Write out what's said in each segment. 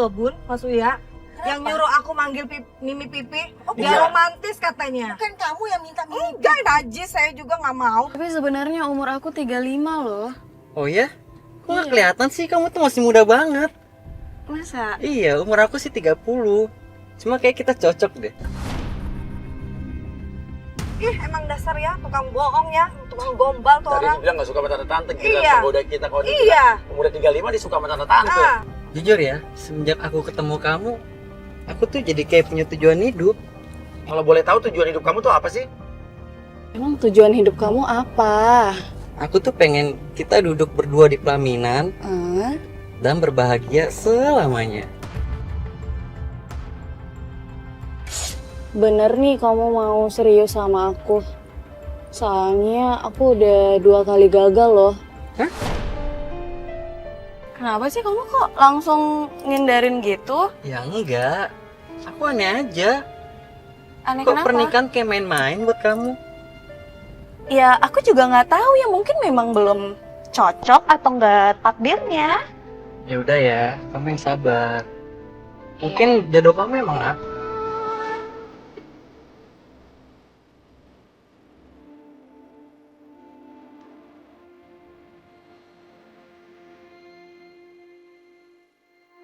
loh Bun, Mas Uya. Yang nyuruh aku manggil Mimi Pipi. Biar romantis katanya. Bukan kamu yang minta Mimi. Enggak, najis, saya juga nggak mau. Tapi sebenarnya umur aku 35 loh. Oh ya? Kok nggak kelihatan sih, kamu tuh masih muda banget. Masa? Iya, umur aku sih 30. Cuma kayak kita cocok deh. Ih, emang dasar ya, tukang bohong ya, tukang gombal tuh Tadi orang. dia bilang gak suka sama tante-tante, kita Iya. menggoda kita kalau dia Iya. udah 35 dia suka sama tante-tante. Ah, Jujur ya, semenjak aku ketemu kamu, aku tuh jadi kayak punya tujuan hidup. Kalau boleh tahu tujuan hidup kamu tuh apa sih? Emang tujuan hidup kamu apa? Aku tuh pengen kita duduk berdua di pelaminan Ah, dan berbahagia selamanya. bener nih kamu mau serius sama aku. Soalnya aku udah 2 kali gagal loh. Hah? Kenapa sih kamu kok langsung ngindarin gitu? Ya enggak, aku aneh aja. Aneh Kok kenapa? pernikahan kayak main-main buat kamu? Ya aku juga nggak tahu ya, mungkin memang belum cocok atau nggak takdirnya. Ya udah ya, kamu yang sabar. Mungkin jodoh kamu emang aku.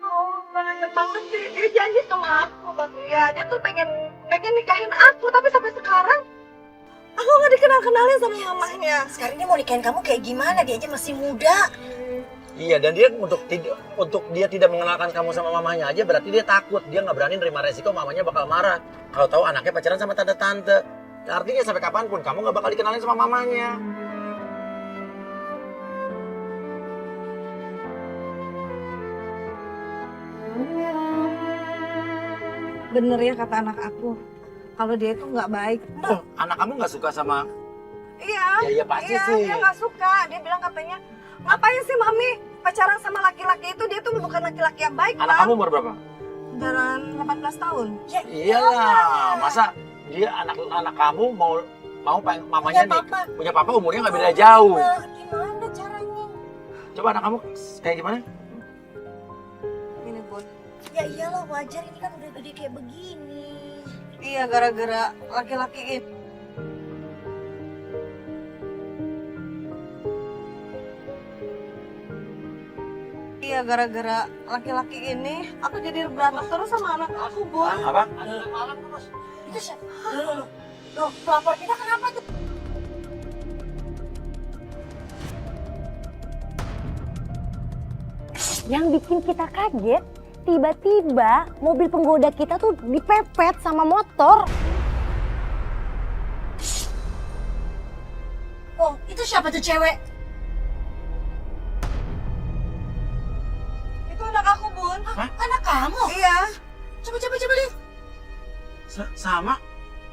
oh, banyak banget sih. Dia janji sama aku, Bang Uya. Dia tuh pengen nikahin aku, tapi sampai sekarang aku nggak dikenal-kenalin sama mamahnya. Sekarang dia mau nikahin kamu kayak gimana? Dia aja masih muda. Iya, dan dia untuk dia tidak mengenalkan kamu sama mamanya aja berarti dia takut. Dia nggak berani nerima resiko mamanya bakal marah kalau tahu anaknya pacaran sama tante-tante. Artinya sampai kapanpun kamu nggak bakal dikenalin sama mamanya. Bener ya kata anak aku, kalau dia itu nggak baik. Anak kamu nggak suka sama... Iya, Ya pasti iya, sih. dia nggak suka. Dia bilang katanya, ngapain sih Mami pacaran sama laki-laki itu? Dia tuh bukan laki-laki yang baik, Anak Bang. kamu umur berapa? Jalan 18 tahun. Ya, Iyalah, masa dia anak kamu mau mamanya nih punya papa umurnya nggak beda jauh. Gimana caranya? Coba anak kamu kayak gimana? Ini Bun. Ya iyalah wajar, ini kan udah gede kayak begini. Iya, gara-gara laki-laki itu. Iya, gara-gara laki-laki ini, aku jadi berantem terus sama anak aku, Bun. Apa? Itu siapa? Loh, pelapor kita kenapa tuh? Yang bikin kita kaget, tiba-tiba mobil penggoda kita tuh dipepet sama motor. Oh, itu siapa tuh cewek? Itu anak aku, Bun. Anak kamu? Iya, Coba lihat. Sama?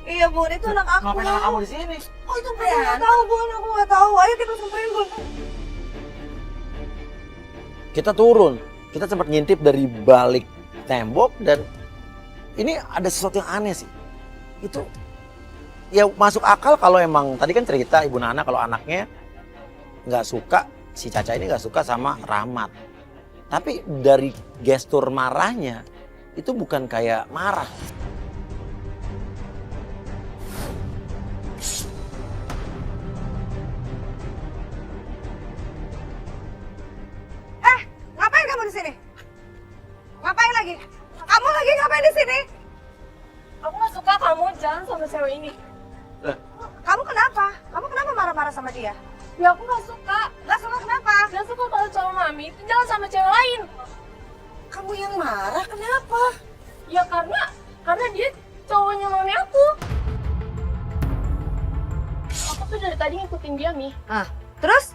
iya Bun, itu anak aku. Ngapain anak kamu di sini? Oh, itu Aku nggak Brian. tahu, Bun. Aku nggak tahu. Ayo kita samperin, Bun. Kita turun. Kita sempat ngintip dari balik tembok dan ini ada sesuatu yang aneh sih. Itu ya masuk akal kalau emang tadi kan cerita Ibu Nana kalau anaknya nggak suka, si Caca ini nggak suka sama Rahmat. Tapi dari gestur marahnya itu bukan kayak marah. Ngapain kamu di sini? Ngapain lagi? Kamu lagi ngapain di sini? Aku nggak suka kamu jalan sama cewek ini. Kamu kenapa? Kamu kenapa marah-marah sama dia? Ya aku nggak suka. Gak suka kenapa? Nggak suka kalau cowok mami itu jalan sama cewek lain. Kamu yang marah, kenapa? Ya karena dia cowoknya mami aku. Aku tuh dari tadi ngikutin dia nih. Terus?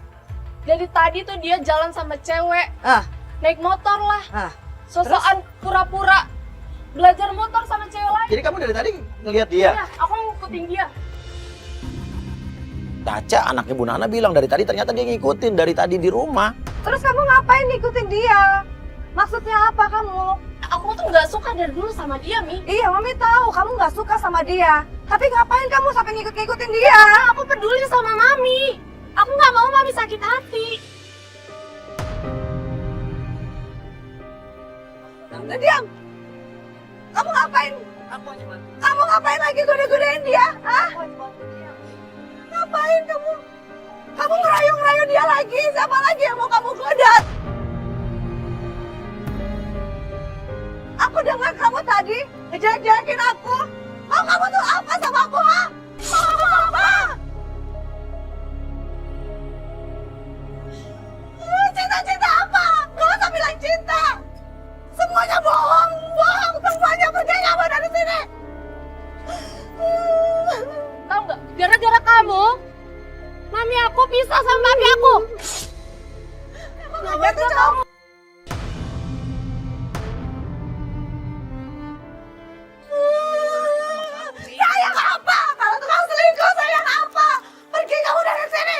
Dari tadi tuh dia jalan sama cewek, Ah, naik motor lah. ah. Sosokan pura-pura belajar motor sama cewek lain. Jadi kamu dari tadi ngelihat dia? Ya, aku ngikutin dia. Caca anaknya Bu Nana bilang dari tadi ternyata dia ngikutin dari tadi di rumah. Terus kamu ngapain ngikutin dia? Maksudnya apa kamu? Aku tuh nggak suka dari dulu sama dia, Mi. Iya, Mami tahu kamu nggak suka sama dia. Tapi ngapain kamu sampai ngikut-ngikutin dia? Aku peduli sama mami. Aku nggak mau mami sakit hati. Udah diam. Kamu ngapain? Kamu ngapain lagi goda-godain dia? Hah? Ngapain kamu? Kamu ngerayu-ngerayu dia lagi? Siapa lagi yang mau kamu goda? Aku dengar kamu tadi ngejelek-jelekin aku. Oh, kamu tuh apa sama aku, ha? Kamu apa? Cinta-cinta apa? Gak usah bilang cinta. Semuanya bohong, bohong. Semuanya pergi kamu dari sini. Tahu nggak? Gara-gara kamu, mami aku pisah sama papi aku. Kamu tuh cowok. Sayang apa? Kalau tukang selingkuh sayang apa? Pergi kamu dari sini.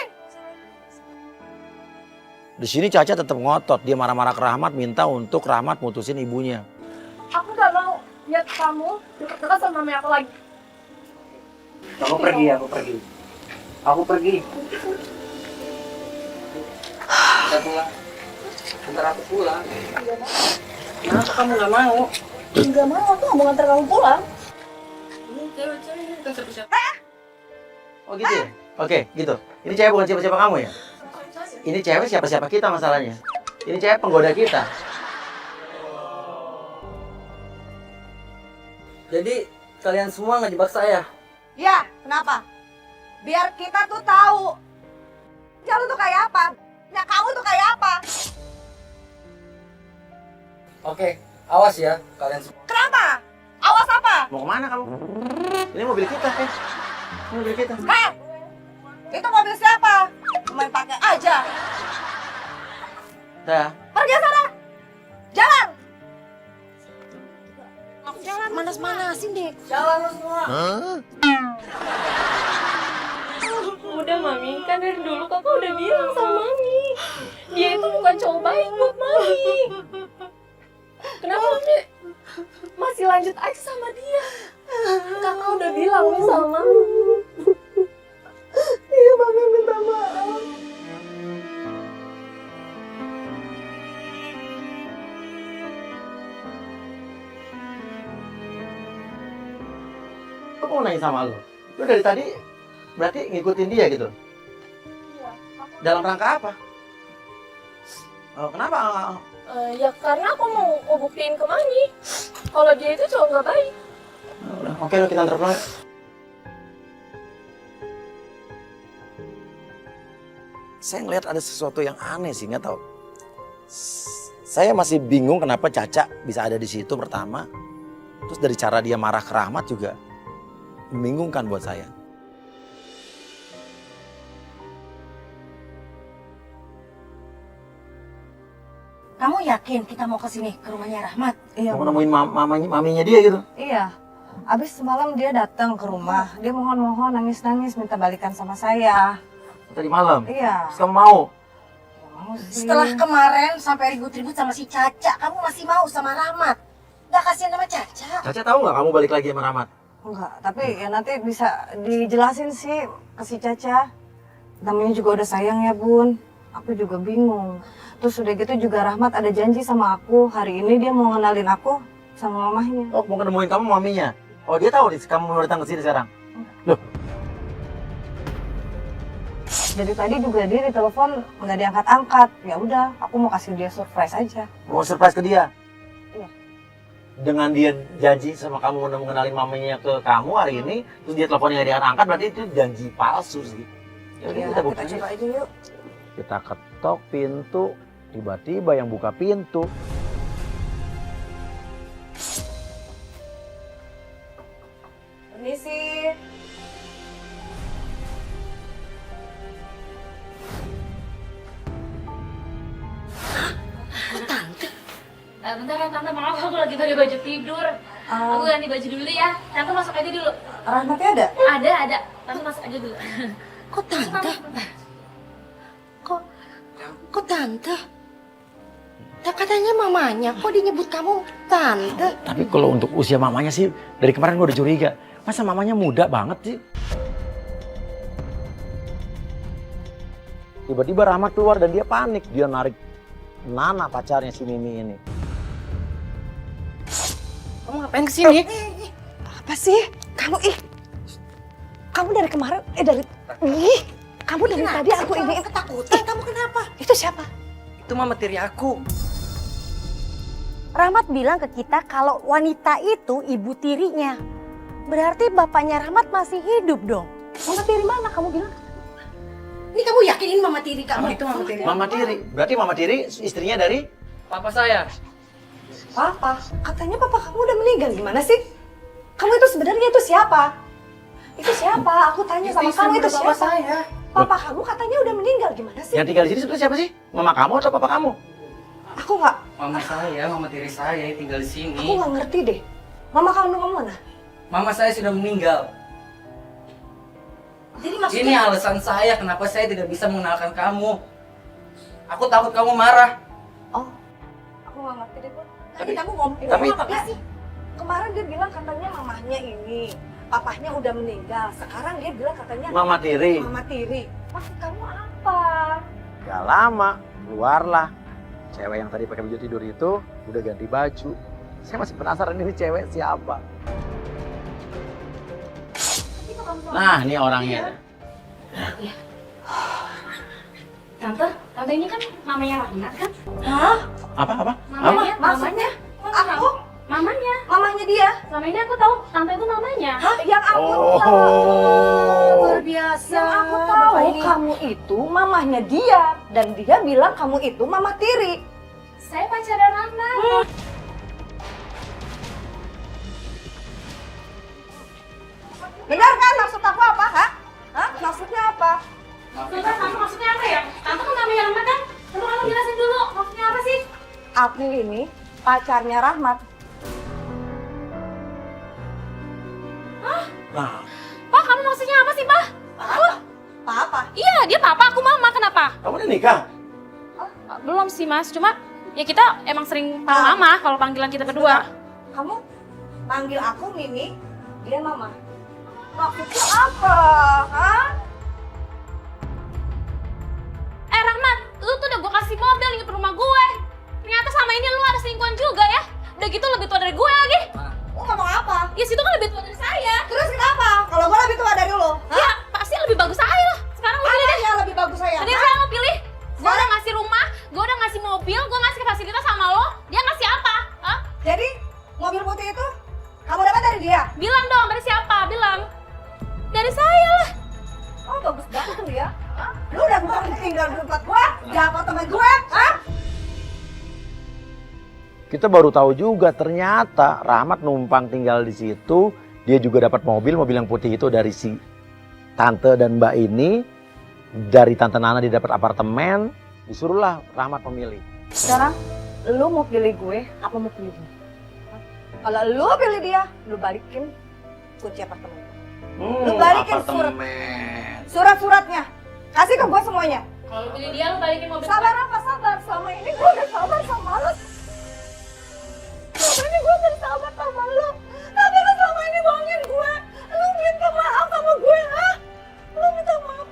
Di sini Caca tetap ngotot, dia marah-marah ke Rahmat, minta untuk Rahmat mutusin ibunya. Aku gak mau lihat kamu dekat-dekat sama mami aku lagi. Aku pergi, aku pergi. Aku pergi. Kita pulang. Bentar aku pulang. Kenapa kamu nggak mau? Gak mau, aku gak mau nganter kamu pulang. Oh gitu ya? Oke, gitu. Ini cewek bukan siapa-siapa kamu ya? Ini cewek siapa-siapa kita masalahnya. Ini cewek penggoda kita. Jadi kalian semua ngejebak saya. Ya, kenapa? Biar kita tuh tahu. Jalu tuh kayak apa? Ya kamu tuh kayak apa? Oke, awas ya kalian semua. Kenapa? Awas apa? Mau kemana kamu? Ini mobil kita, Ini mobil kita. Itu mobil siapa? Main pakai aja. Dah. Pergi sana. Jalan. Jangan manas-manasin deh. Jalan lu semua. Udah mami, kan dari dulu kakak udah bilang sama mami. Dia itu bukan cowok baik buat mami. Kenapa mami masih lanjut aja sama dia? Kakak udah bilang nih sama mami. Iya, mami minta maaf. Aku mau nanya sama lu. Lu dari tadi berarti ngikutin dia gitu? Dalam rangka apa? Oh, kenapa? Ya karena aku mau buktiin ke mami kalau dia itu cowok gak baik. Udah, oke, lu kita antar pulang. Saya ngeliat ada sesuatu yang aneh sih, nggak tahu. Saya masih bingung kenapa Caca bisa ada di situ pertama. Terus dari cara dia marah ke Rahmat juga membingungkan buat saya. Kamu yakin kita mau ke sini ke rumahnya Rahmat? Iya, Mau nemuin maminya dia gitu. iya. Abis semalam dia datang ke rumah. Dia mohon-mohon, nangis-nangis, minta balikan sama saya. Tadi malam. Iya. Terus kamu mau? Mau sih. Setelah kemarin sampai ribut-ribut sama si Caca, kamu masih mau sama Rahmat? Gak kasihan sama Caca? Caca tahu nggak kamu balik lagi sama Rahmat? Enggak, tapi ya nanti bisa dijelasin sih ke si Caca. Namanya juga udah sayang ya, Bun. Aku juga bingung. Terus udah gitu juga Rahmat ada janji sama aku. Hari ini dia mau ngenalin aku sama mamahnya. Oh, mau nemuin kamu maminya. Oh, dia tahu nih kamu mau datang ke sini sekarang. Loh, Jadi tadi juga dia ditelepon nggak diangkat-angkat. Ya udah, aku mau kasih dia surprise aja. mau surprise ke dia? Iya. Dengan dia janji sama kamu mau mengenalin mamanya ke kamu hari ini, terus dia teleponnya nggak diangkat, berarti itu janji palsu sih. Ya udah, Ya, kita kita buktiin. coba aja yuk. Kita ketok pintu, tiba-tiba yang buka pintu. Permisi. Bentar ya tante, maaf aku lagi ganti baju tidur. Aku ganti baju dulu ya. Tante masuk aja dulu. Rahmatnya ada? Ada. Tante masuk aja dulu. Kok tante? Kok tante? Ya katanya mamanya, kok dia nyebut kamu tante? Tapi kalau untuk usia mamanya sih, dari kemarin gue udah curiga. Masa mamanya muda banget sih? Tiba-tiba Rahmat keluar dan dia panik. Dia narik Nana pacarnya si Mimi ini. Kamu ngapain kesini? Apa sih? Kamu kamu dari kemarin kamu dari tadi aku ini ketakutan. Kamu kenapa? Itu siapa? Itu mama tiri aku. Rahmat bilang ke kita kalau wanita itu ibu tirinya. Berarti bapaknya Rahmat masih hidup dong. Mama tiri mana kamu bilang? Ini kamu yakin ini mama tiri kamu? Itu mama tiri. Mama tiri. Berarti mama tiri istrinya dari Papa saya. Papa, katanya papa kamu udah meninggal. Gimana sih? Kamu itu sebenarnya itu siapa? Itu siapa? Aku tanya sama kamu itu siapa? saya. Papa kamu katanya udah meninggal. Gimana sih? yang tinggal di sini sebenarnya siapa sih? Mama kamu atau papa kamu? Aku nggak Mama tiri saya yang tinggal di sini. aku nggak ngerti deh. Mama kamu mana? Mama saya sudah meninggal. Jadi Ini alasan saya kenapa saya tidak bisa mengenalkan kamu. Aku takut kamu marah. Oh, aku nggak ngerti deh, Bun. Tadi Tapi- kamu ngomong tapi- apa sih? Kemarin dia bilang katanya mamahnya ini, papahnya udah meninggal. Sekarang dia bilang katanya Mama tiri. mama tiri. Maksud kamu apa? Gak lama, keluarlah. Cewek yang tadi pakai baju tidur itu udah ganti baju. Saya masih penasaran ini cewek siapa. Nah, ini orangnya. Tante ini kan mamanya Rahmat kan? Hah? Apa? Mamanya, Maksudnya? Aku? mamanya. Mamahnya dia? Selama ini aku tahu tante itu namanya. Hah? Yang aku Oh. tahu. Luar biasa. Yang aku tahu kamu itu mamahnya dia. Dan dia bilang kamu itu mama tiri. Saya pacaran Rahmat. Benar kan maksud aku apa? Hah? Maksudnya apa? Tante maksudnya apa ya? Tante kan namanya Rahmat kan? Coba kamu jelasin dulu maksudnya apa sih? Aku ini pacarnya Rahmat. Nah, Pak, kamu maksudnya apa sih, Pak? Apa? Iya, dia papa, aku mama. Kenapa? kamu udah nikah? Belum sih, Mas. Cuma ya kita emang sering panggil mama kalau panggilan kita berdua. Kamu panggil aku Mimi, dia mama. Maksudnya apa? Hah? Rahmat, lu tuh udah gue kasih mobil ke rumah gue. Ternyata selama ini lu ada selingkuhan juga ya. Udah gitu lebih tua dari gue lagi. Lu ngomong apa? Ya situ kan lebih tua dari saya. Terus kenapa? Kalau gue lebih tua dari lo? Ya pasti lebih bagus saya lah. Sekarang lu pilih deh. Yang lebih bagus saya? Tadi saya mau pilih. Gue udah ngasih rumah, gue udah ngasih mobil, gue ngasih fasilitas sama lo. Dia ngasih apa? Hah? Jadi mobil putih itu kamu dapat dari dia? Bilang dong, dari siapa? Bilang. Dari saya lah. Oh bagus banget tuh ya. Hah? Lu udah bukan tinggal di tempat gue, di apartemen gue, hah? Kita baru tahu juga ternyata Rahmat numpang tinggal di situ. Dia juga dapat mobil yang putih itu dari si tante dan mbak ini. Dari tante Nana dia dapat apartemen. Disuruhlah Rahmat memilih. Sekarang lu mau pilih gue apa mau pilih dia? Kalau lu pilih dia, lu balikin kunci apartemen. Lu balikin surat-suratnya. Kasih ke gue semuanya. Kalau pilih dia, lu balikin mobil. Sabar apa sabar? Selama ini gue udah sabar sama lu. Selama ini gue udah sabar sama lu. Tapi lu selama ini bohongin gue. Lu minta maaf sama gue, ha? Lu minta maaf.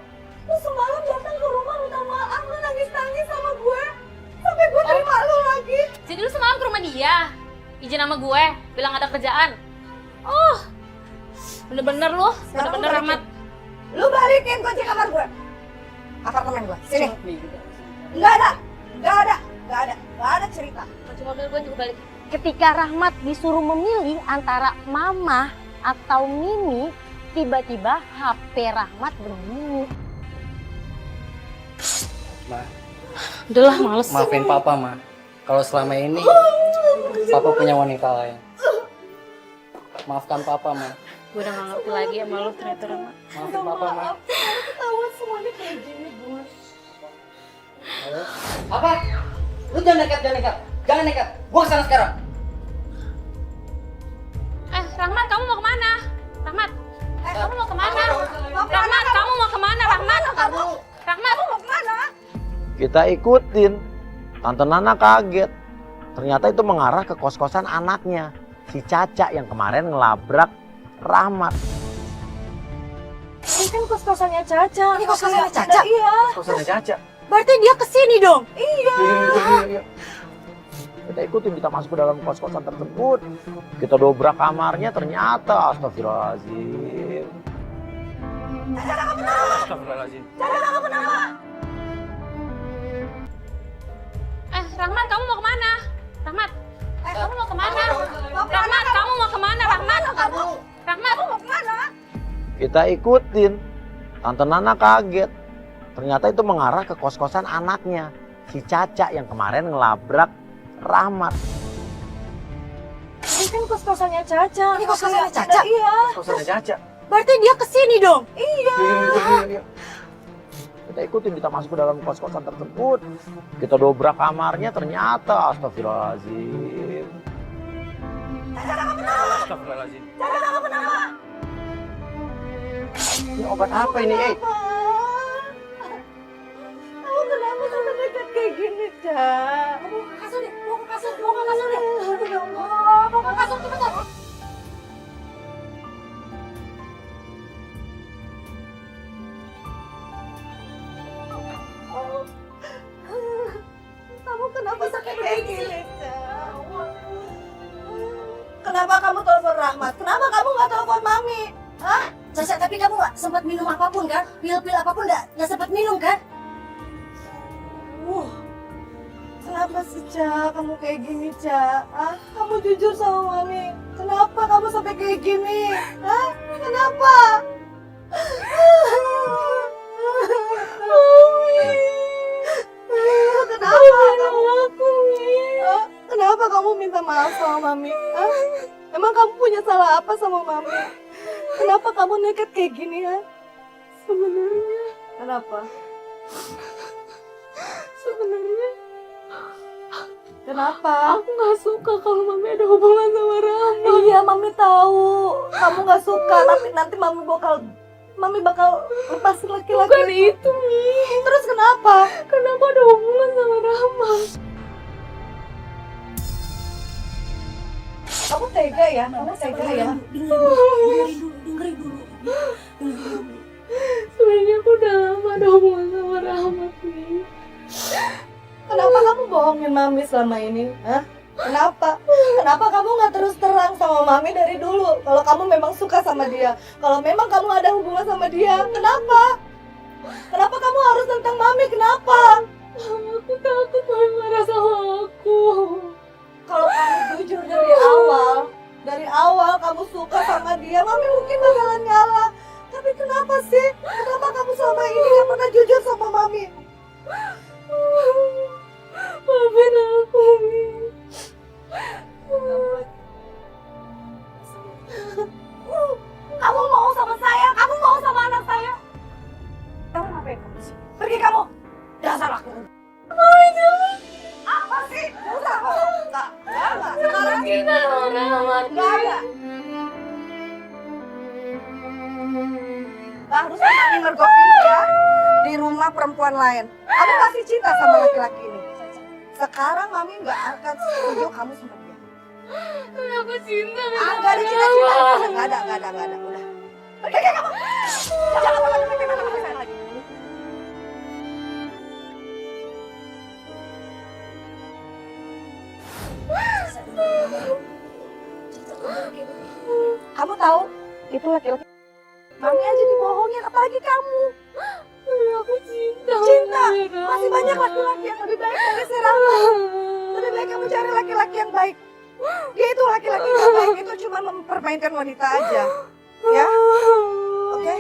Lu semalam datang ke rumah minta maaf. Lu nangis-nangis sama gue. Sampai gue terima lu lagi. Jadi lu semalam ke rumah dia, izin sama gue, bilang ada kerjaan. Oh, bener-bener lu, Sekarang bener-bener lu Rahmat. Lu balikin kunci kamar gue. Apartemen gue. Sini. Nggak ada cerita. Kunci mobil gue juga balikin. Ketika Rahmat disuruh memilih antara Mama atau Mimi, tiba-tiba HP Rahmat berbunyi. Ma, Udahlah, males. maafin papa, Ma. Kalau selama ini papa punya wanita lain. Maafkan papa, Ma. Gue udah gak ngerti lagi sama lu ternyata Rahmat. Maafin papa, Ma. Ketahuan semuanya kayak gini, gue. Apa? Lu jangan nekat. Jangan nekat. Gua kesana sekarang. Rahmat, kamu mau kemana? Rahmat, kamu mau kemana? Mau kemana Rahmat, kamu? kamu mau kemana? Rahmat, Kamu Rahmat, mau kemana? Kita ikutin. Tante Nana kaget. Ternyata itu mengarah ke kos-kosan anaknya. Si Caca yang kemarin ngelabrak Rahmat. Ini kan kos-kosannya Caca. Ini kos-kosannya Caca? Iya. Kos-kosannya Caca. Berarti dia kesini dong? Iya. Kita ikutin, kita masuk ke dalam kos-kosan tersebut. Kita dobrak kamarnya, ternyata astagfirullahaladzim. Astagfirullahaladzim. Rahmat, kamu mau kemana? Rahmat, kamu mau kemana? Rahmat, kamu mau kemana? Rahmat, Rahmat, mau kemana? Kita ikutin. Tante Nana kaget. Ternyata itu mengarah ke kos-kosan anaknya, si Caca yang kemarin ngelabrak Rahmat. Ini kan kos-kosannya Caca. Ini kos-kosannya Caca? Iya. Kos-kosannya Caca. Berarti dia kesini dong? Iya. Kita ikutin, kita masuk ke dalam kos-kosan tersebut. Kita dobrak kamarnya, ternyata astagfirullahaladzim. Astagfirullahaladzim. Ini obat apa ini, Kamu kenapa sampai dekat kayak gini, Cak? Mau ke kasur deh, mau ke kasur deh. Aduh, ya Allah. Mau ke kasur cepetan. Kamu kenapa sampai kayak gini, Cak? Kenapa kamu telepon Rahmat? Kenapa kamu nggak telepon Mami? Hah? Caca, tapi kamu nggak sempat minum apapun kan? Pil-pil apapun nggak sempat minum kan? Kenapa sih, Cak? Kamu kayak gini, Cak? Hah? Kamu jujur sama Mami. Kenapa kamu sampai kayak gini? Hah? Kenapa? Kenapa kamu minta maaf sama Mami? Hah? Emang kamu punya salah apa sama Mami? Kenapa kamu nekat kayak gini, ya? Sebenarnya, Kenapa? sebenarnya Kenapa? aku nggak suka kalau Mami ada hubungan sama Rahmat. Iya, Mami tahu. Kamu nggak suka, tapi nanti Mami bakal lepas laki-laki. Bukan itu, Mi. Terus kenapa? Kenapa ada hubungan sama Rahmat? Kamu tega ya? Kamu tega ya? Dengerin dulu. Sebenarnya aku udah lama ada hubungan sama Rahmat, Mi. Kenapa kamu bohongin Mami selama ini? Hah? Kenapa? Kenapa kamu nggak terus terang sama Mami dari dulu? Kalau kamu memang suka sama dia, kalau memang kamu ada hubungan sama dia, kenapa? Kenapa kamu harus tentang Mami? Kenapa? Aku takut Mami marah sama aku. Kalau kamu jujur dari awal kamu suka sama dia, Mami mungkin bakalan ngalah. Tapi kenapa sih? Kenapa kamu selama ini nggak pernah jujur sama Mami? Maafin aku, Mi. Kamu mau sama saya? Kamu mau sama anak saya? Kamu ngapain kamu sih? Pergi kamu! Dasar laki. Apa sih? Udah, enggak. Sekarang Kita Rahmat. enggak ada. Harus kamu ngergokin dia di rumah perempuan lain. Kamu masih cinta sama laki-laki ini. Sekarang Mami nggak akan setuju kamu sama dia. Aku cinta Nggak ada cinta-cinta. Nggak ada. Udah. Pergi kamu. Jangan pernah deketin anak saya lagi. Kamu tahu itu laki-laki. Mami aja dibohongin, apalagi kamu. Aku cinta. Cinta. Masih banyak laki-laki yang lebih baik dari si Rahmat. Lebih baik kamu cari laki-laki yang baik. Dia itu laki-laki yang baik, itu cuma mempermainkan wanita aja. Ya? Oke?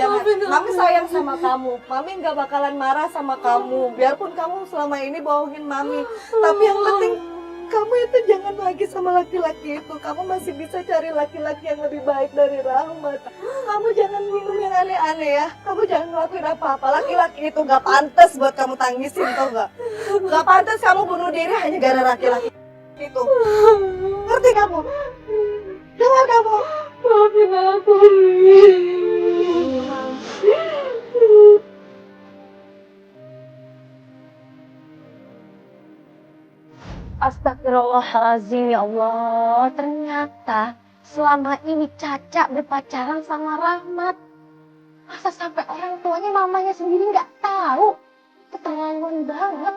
Jangan. Mami sayang sama kamu. Mami nggak bakalan marah sama kamu. Biarpun kamu selama ini bohongin Mami. Tapi yang penting kamu itu jangan lagi sama laki-laki itu. Kamu masih bisa cari laki-laki yang lebih baik dari Rahmat. Kamu jangan minum yang aneh-aneh ya. Kamu jangan ngelakuin apa-apa. Laki-laki itu nggak pantas buat kamu tangisin, tau nggak? Nggak pantas kamu bunuh diri hanya gara laki-laki itu. Ngerti kamu? Dengar kamu? Maafin aku, Mi. Astagfirullahaladzim, ya Allah. Ternyata selama ini Caca berpacaran sama Rahmat. Masa sampai orang tuanya mamanya sendiri nggak tahu? Keterlaluan banget.